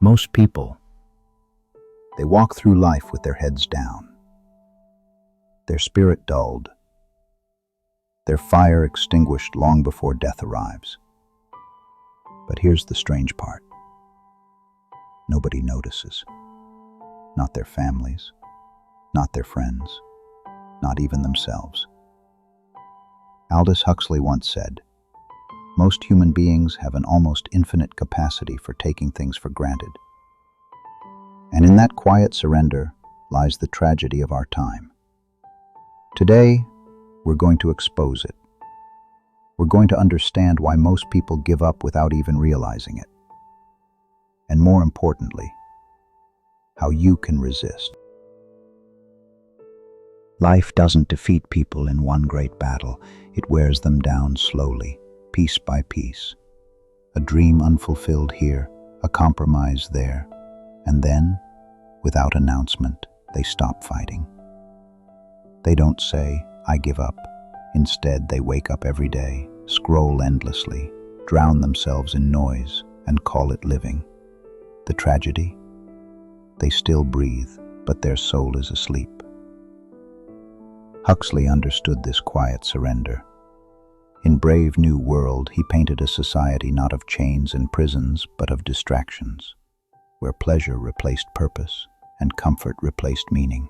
Most people, they walk through life with their heads down, their spirit dulled, their fire extinguished long before death arrives. But here's the strange part. Nobody notices. Not their families, not their friends, not even themselves. Aldous Huxley once said, "Most human beings have an almost infinite capacity for taking things for granted. And in that quiet surrender lies the tragedy of our time." Today, we're going to expose it. We're going to understand why most people give up without even realizing it. And more importantly, how you can resist. Life doesn't defeat people in one great battle. It wears them down slowly, piece by piece. A dream unfulfilled here, a compromise there, and then, without announcement, they stop fighting. They don't say, "I give up." Instead, they wake up every day, scroll endlessly, drown themselves in noise, and call it living. The tragedy? They still breathe, but their soul is asleep. Huxley understood this quiet surrender. In Brave New World, he painted a society not of chains and prisons, but of distractions, where pleasure replaced purpose and comfort replaced meaning.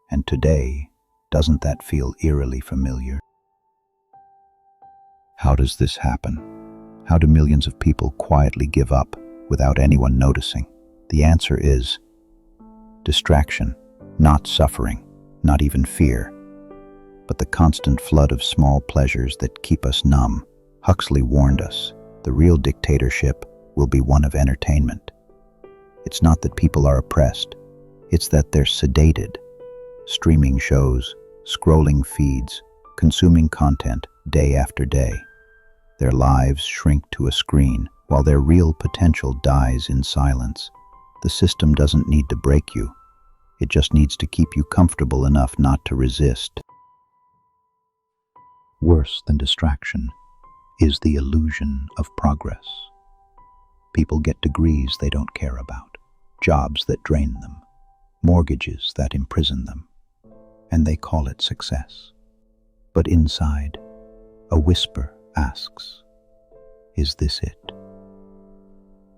And today, doesn't that feel eerily familiar? How does this happen? How do millions of people quietly give up without anyone noticing? The answer is distraction, not suffering, not even fear, but the constant flood of small pleasures that keep us numb. Huxley warned us, the real dictatorship will be one of entertainment. It's not that people are oppressed, it's that they're sedated. Streaming shows, scrolling feeds, consuming content day after day. Their lives shrink to a screen, while their real potential dies in silence. The system doesn't need to break you. It just needs to keep you comfortable enough not to resist. Worse than distraction is the illusion of progress. People get degrees they don't care about, jobs that drain them, mortgages that imprison them, and they call it success. But inside, a whisper asks, "Is this it?"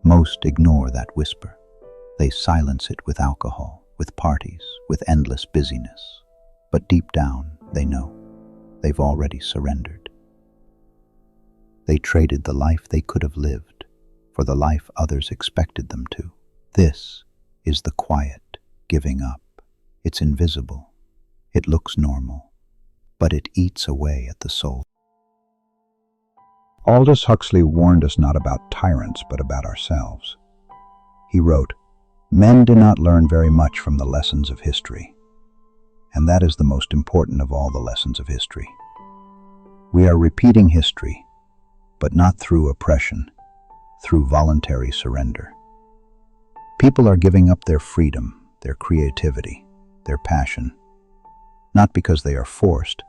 Most ignore that whisper. They silence it with alcohol, with parties, with endless busyness. But deep down, they know. They've already surrendered. They traded the life they could have lived for the life others expected them to. This is the quiet giving up. It's invisible. It looks normal, but it eats away at the soul. Aldous Huxley warned us not about tyrants, but about ourselves. He wrote, "Men do not learn very much from the lessons of history." And that is the most important of all the lessons of history. We are repeating history, but not through oppression, through voluntary surrender. People are giving up their freedom, their creativity, their passion, not because they are forced,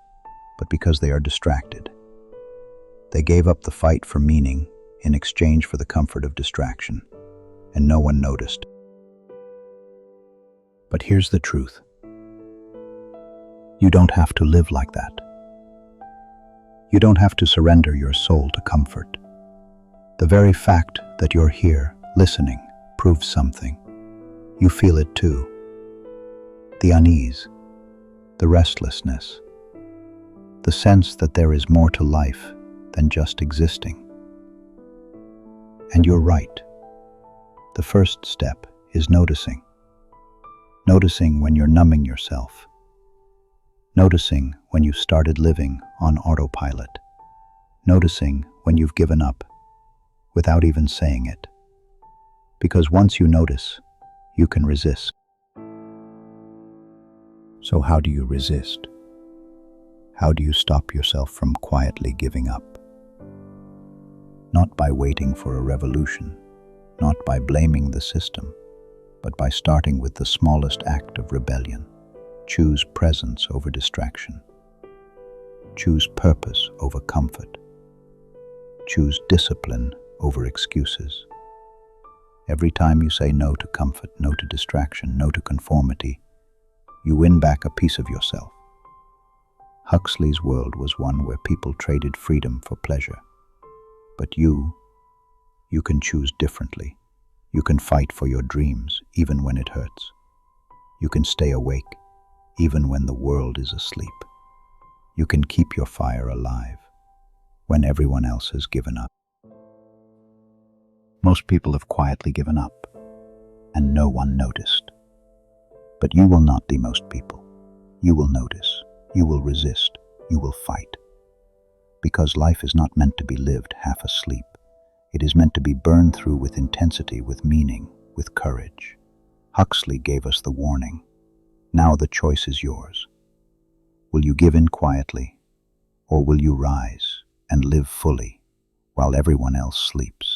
but because they are distracted. They gave up the fight for meaning in exchange for the comfort of distraction, and no one noticed. But here's the truth. You don't have to live like that. You don't have to surrender your soul to comfort. The very fact that you're here, listening, proves something. You feel it too. The unease, the restlessness, the sense that there is more to life than just existing. And you're right. The first step is noticing. Noticing when you're numbing yourself. Noticing when you've started living on autopilot. Noticing when you've given up without even saying it. Because once you notice, you can resist. So how do you resist? How do you stop yourself from quietly giving up? Not by waiting for a revolution, not by blaming the system, but by starting with the smallest act of rebellion. Choose presence over distraction. Choose purpose over comfort. Choose discipline over excuses. Every time you say no to comfort, no to distraction, no to conformity, you win back a piece of yourself. Huxley's world was one where people traded freedom for pleasure. But you can choose differently. You can fight for your dreams, even when it hurts. You can stay awake, even when the world is asleep. You can keep your fire alive, when everyone else has given up. Most people have quietly given up, and no one noticed. But you will not be most people. You will notice, you will resist, you will fight. Because life is not meant to be lived half asleep. It is meant to be burned through with intensity, with meaning, with courage. Huxley gave us the warning. Now the choice is yours. Will you give in quietly, or will you rise and live fully while everyone else sleeps?